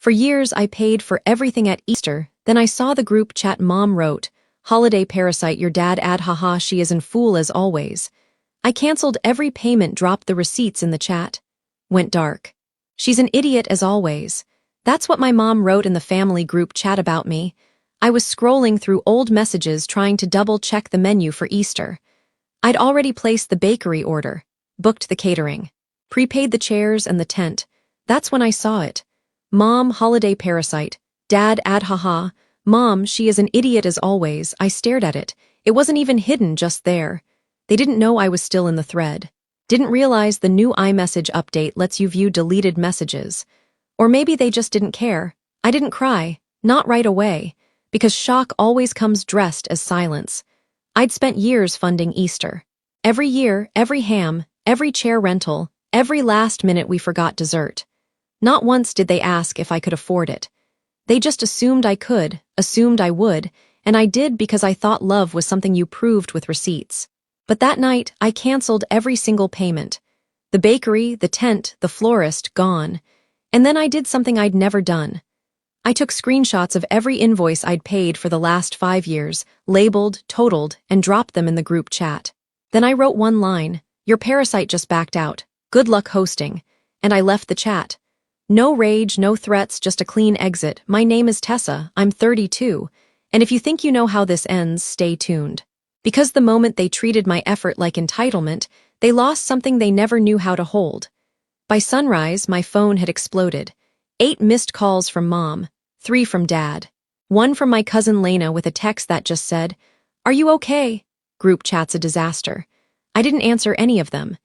For years, I paid for everything at Easter, then I saw the group chat Mom wrote, "Holiday parasite, your dad ad haha, she is in fool as always." I canceled every payment, dropped the receipts in the chat. Went dark. "She's an idiot as always." That's what my mom wrote in the family group chat about me. I was scrolling through old messages trying to double-check the menu for Easter. I'd already placed the bakery order, booked the catering, prepaid the chairs and the tent. That's when I saw it. Mom, holiday parasite. Dad, ad haha. Mom, she is an idiot as always. I stared at it. It wasn't even hidden, just there. They didn't know I was still in the thread. Didn't realize the new iMessage update lets you view deleted messages. Or maybe they just didn't care. I didn't cry. Not right away. Because shock always comes dressed as silence. I'd spent years funding Easter. Every year, every ham, every chair rental, every last minute we forgot dessert. Not once did they ask if I could afford it. They just assumed I could, assumed I would, and I did because I thought love was something you proved with receipts. But that night, I canceled every single payment. The bakery, the tent, the florist, gone. And then I did something I'd never done. I took screenshots of every invoice I'd paid for the last 5 years, labeled, totaled, and dropped them in the group chat. Then I wrote one line, "Your parasite just backed out. Good luck hosting." And I left the chat. No rage, no threats, just a clean exit. My name is Tessa, I'm 32, and if you think you know how this ends, stay tuned. Because the moment they treated my effort like entitlement, they lost something they never knew how to hold. By sunrise, my phone had exploded. 8 missed calls from Mom, 3 from Dad. 1 from my cousin Lena with a text that just said, "Are you okay?" Group chat's a disaster. I didn't answer any of them.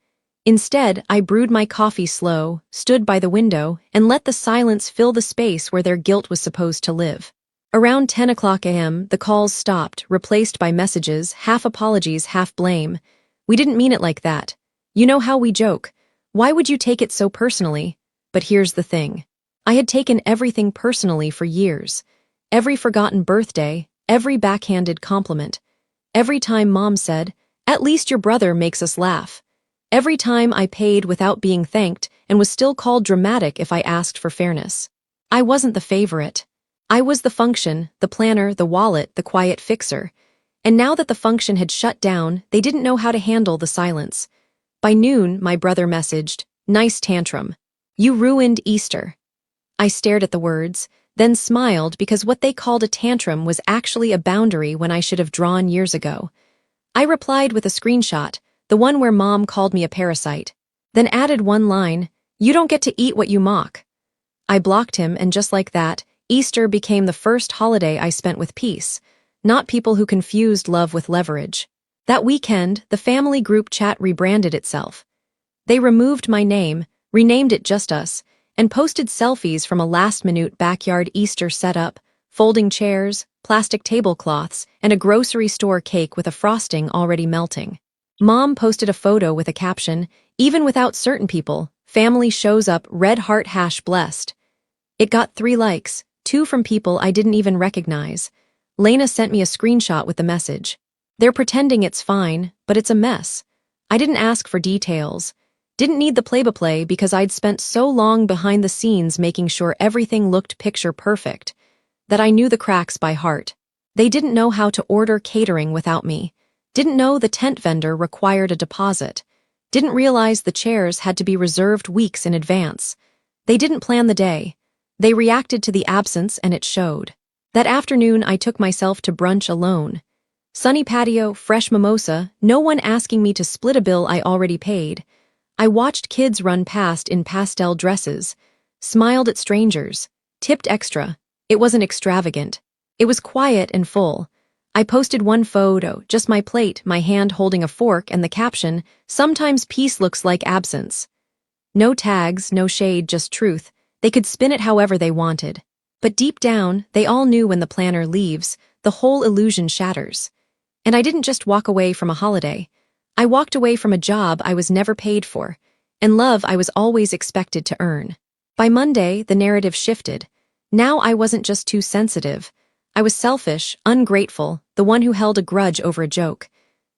Instead, I brewed my coffee slow, stood by the window, and let the silence fill the space where their guilt was supposed to live. Around 10 o'clock a.m., the calls stopped, replaced by messages, half apologies, half blame. "We didn't mean it like that. You know how we joke. Why would you take it so personally?" But here's the thing. I had taken everything personally for years. Every forgotten birthday, every backhanded compliment. Every time Mom said, "At least your brother makes us laugh." Every time I paid without being thanked and was still called dramatic if I asked for fairness. I wasn't the favorite. I was the function, the planner, the wallet, the quiet fixer. And now that the function had shut down, they didn't know how to handle the silence. By noon, my brother messaged, "Nice tantrum. You ruined Easter." I stared at the words, then smiled because what they called a tantrum was actually a boundary when I should have drawn years ago. I replied with a screenshot, the one where Mom called me a parasite, then added one line, "You don't get to eat what you mock." I blocked him, and just like that, Easter became the first holiday I spent with peace, not people who confused love with leverage. That weekend, the family group chat rebranded itself. They removed my name, renamed it Just Us, and posted selfies from a last-minute backyard Easter setup, folding chairs, plastic tablecloths, and a grocery store cake with a frosting already melting. Mom posted a photo with a caption, "Even without certain people, family shows up, red heart hash blessed." It got 3 likes, 2 from people I didn't even recognize. Lena sent me a screenshot with the message. "They're pretending it's fine, but it's a mess." I didn't ask for details. Didn't need the play-by-play because I'd spent so long behind the scenes making sure everything looked picture perfect that I knew the cracks by heart. They didn't know how to order catering without me. Didn't know the tent vendor required a deposit. Didn't realize the chairs had to be reserved weeks in advance. They didn't plan the day. They reacted to the absence, and it showed. That afternoon, I took myself to brunch alone. Sunny patio, fresh mimosa, no one asking me to split a bill I already paid. I watched kids run past in pastel dresses, smiled at strangers, tipped extra. It wasn't extravagant. It was quiet and full. I posted one photo, just my plate, my hand holding a fork, and the caption, "Sometimes peace looks like absence." No tags, no shade, just truth. They could spin it however they wanted. But deep down, they all knew when the planner leaves, the whole illusion shatters. And I didn't just walk away from a holiday. I walked away from a job I was never paid for, and love I was always expected to earn. By Monday, the narrative shifted. Now I wasn't just too sensitive. I was selfish, ungrateful, the one who held a grudge over a joke.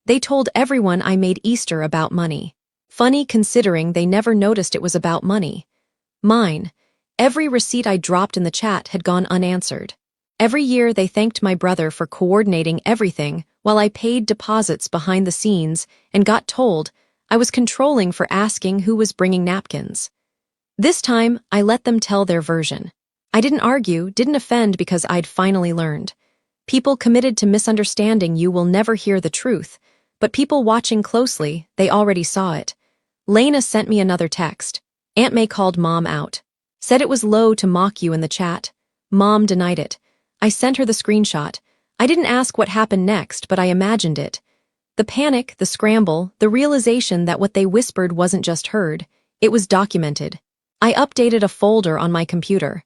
They told everyone I made Easter about money. Funny considering they never noticed it was about money. Mine. Every receipt I dropped in the chat had gone unanswered. Every year they thanked my brother for coordinating everything while I paid deposits behind the scenes and got told I was controlling for asking who was bringing napkins. This time, I let them tell their version. I didn't argue, didn't offend because I'd finally learned. People committed to misunderstanding you will never hear the truth, but people watching closely, they already saw it. Lena sent me another text. Aunt May called Mom out. Said it was low to mock you in the chat. Mom denied it. I sent her the screenshot. I didn't ask what happened next, but I imagined it. The panic, the scramble, the realization that what they whispered wasn't just heard. It was documented. I updated a folder on my computer.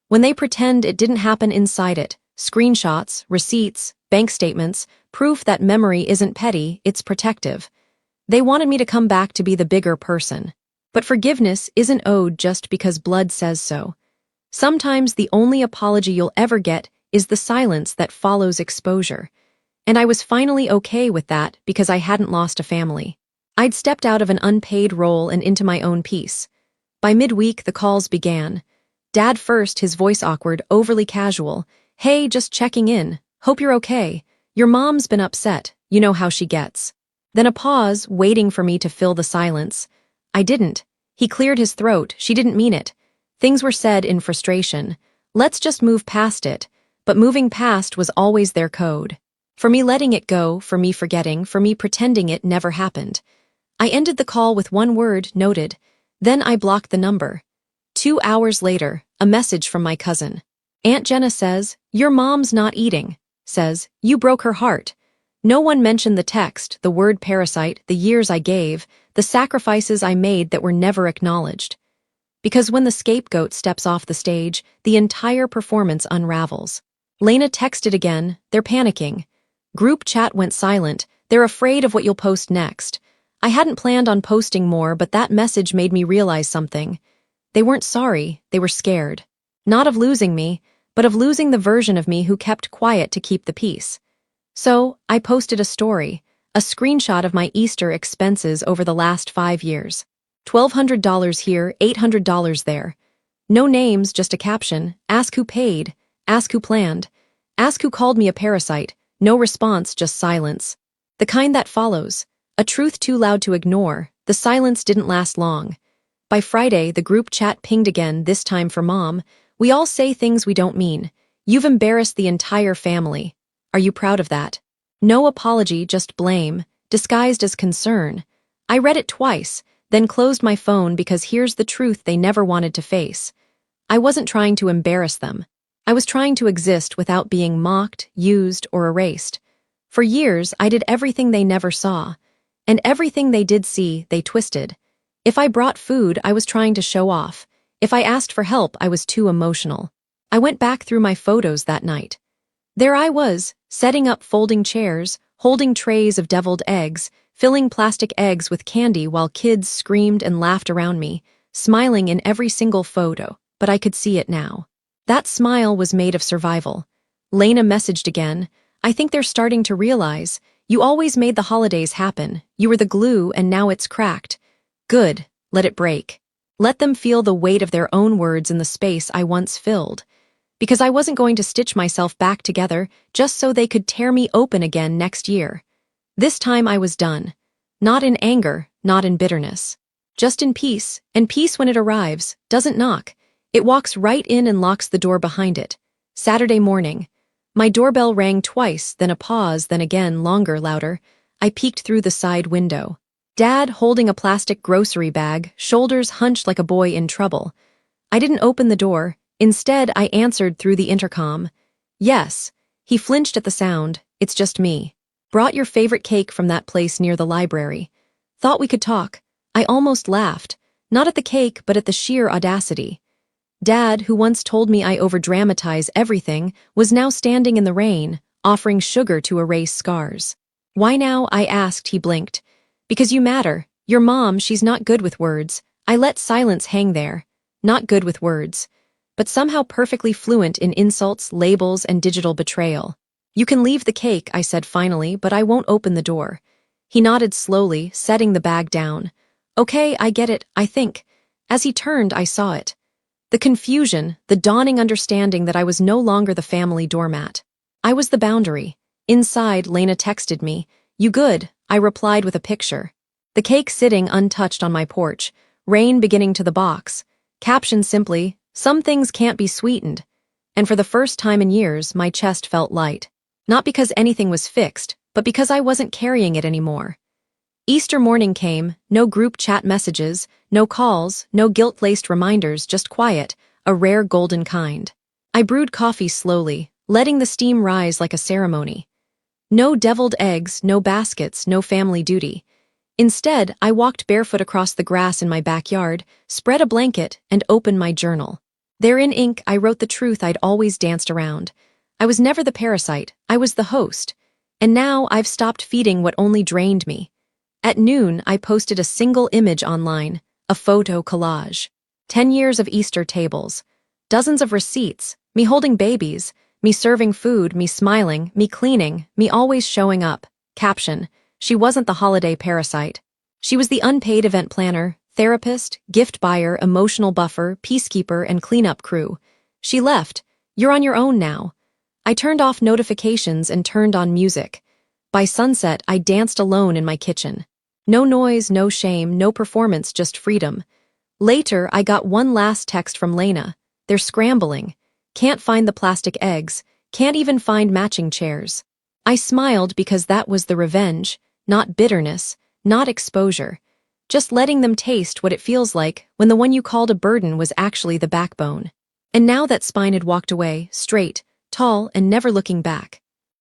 When they pretend it didn't happen inside it, screenshots, receipts, bank statements, proof that memory isn't petty, it's protective. They wanted me to come back to be the bigger person. But forgiveness isn't owed just because blood says so. Sometimes the only apology you'll ever get is the silence that follows exposure. And I was finally okay with that because I hadn't lost a family. I'd stepped out of an unpaid role and into my own peace. By midweek, the calls began. Dad first, his voice awkward, overly casual. Hey, just checking in. Hope you're okay. Your mom's been upset. You know how she gets. Then a pause, waiting for me to fill the silence. I didn't. He cleared his throat. She didn't mean it. Things were said in frustration. Let's just move past it. But moving past was always their code. For me letting it go, for me forgetting, for me pretending it never happened. I ended the call with one word, noted. Then I blocked the number. 2 hours later, a message from my cousin. Aunt Jenna says, your mom's not eating. Says, you broke her heart. No one mentioned the text, the word parasite, the years I gave, the sacrifices I made that were never acknowledged. Because when the scapegoat steps off the stage, the entire performance unravels. Lena texted again, they're panicking. Group chat went silent, they're afraid of what you'll post next. I hadn't planned on posting more, but that message made me realize something. They weren't sorry, they were scared. Not of losing me, but of losing the version of me who kept quiet to keep the peace. So, I posted a story, a screenshot of my Easter expenses over the last 5 years. $1,200 here, $800 there. No names, just a caption. Ask who paid. Ask who planned. Ask who called me a parasite. No response, just silence. The kind that follows. A truth too loud to ignore. The silence didn't last long. By Friday, the group chat pinged again, this time for Mom. We all say things we don't mean. You've embarrassed the entire family. Are you proud of that? No apology, just blame, disguised as concern. I read it twice, then closed my phone because here's the truth they never wanted to face. I wasn't trying to embarrass them. I was trying to exist without being mocked, used, or erased. For years, I did everything they never saw. And everything they did see, they twisted. If I brought food, I was trying to show off. If I asked for help, I was too emotional. I went back through my photos that night. There I was, setting up folding chairs, holding trays of deviled eggs, filling plastic eggs with candy while kids screamed and laughed around me, smiling in every single photo, but I could see it now. That smile was made of survival. Lena messaged again, I think they're starting to realize, you always made the holidays happen, you were the glue and now it's cracked. Good, let it break. Let them feel the weight of their own words in the space I once filled. Because I wasn't going to stitch myself back together just so they could tear me open again next year. This time I was done. Not in anger, not in bitterness. Just in peace, and peace when it arrives, doesn't knock. It walks right in and locks the door behind it. Saturday morning. My doorbell rang twice, then a pause, then again, longer, louder. I peeked through the side window. Dad holding a plastic grocery bag, shoulders hunched like a boy in trouble. I didn't open the door. Instead, I answered through the intercom. Yes. He flinched at the sound. It's just me. Brought your favorite cake from that place near the library. Thought we could talk. I almost laughed. Not at the cake, but at the sheer audacity. Dad, who once told me I overdramatize everything, was now standing in the rain, offering sugar to erase scars. Why now? I asked. He blinked. Because you matter. Your mom, she's not good with words. I let silence hang there. Not good with words. But somehow perfectly fluent in insults, labels, and digital betrayal. You can leave the cake, I said finally, but I won't open the door. He nodded slowly, setting the bag down. Okay, I get it, I think. As he turned, I saw it. The confusion, the dawning understanding that I was no longer the family doormat. I was the boundary. Inside, Lena texted me. "You good?" I replied with a picture. The cake sitting untouched on my porch, rain beginning to the box. Caption simply, "Some things can't be sweetened." And for the first time in years, my chest felt light. Not because anything was fixed, but because I wasn't carrying it anymore. Easter morning came, no group chat messages, no calls, no guilt-laced reminders, just quiet, a rare golden kind. I brewed coffee slowly, letting the steam rise like a ceremony. No deviled eggs, no baskets, no family duty. Instead, I walked barefoot across the grass in my backyard, spread a blanket, and opened my journal. There in ink, I wrote the truth I'd always danced around. I was never the parasite, I was the host. And now I've stopped feeding what only drained me. At noon, I posted a single image online, a photo collage. 10 years of Easter tables. Dozens of receipts, me holding babies, me serving food, me smiling, me cleaning, me always showing up. Caption: she wasn't the holiday parasite. She was the unpaid event planner, therapist, gift buyer, emotional buffer, peacekeeper, and cleanup crew. She left. You're on your own now. I turned off notifications and turned on music. By sunset, I danced alone in my kitchen. No noise, no shame, no performance, just freedom. Later, I got one last text from Lena. They're scrambling. Can't find the plastic eggs. Can't even find matching chairs. I smiled because that was the revenge, not bitterness, not exposure. Just letting them taste what it feels like when the one you called a burden was actually the backbone. And now that spine had walked away, straight, tall, and never looking back.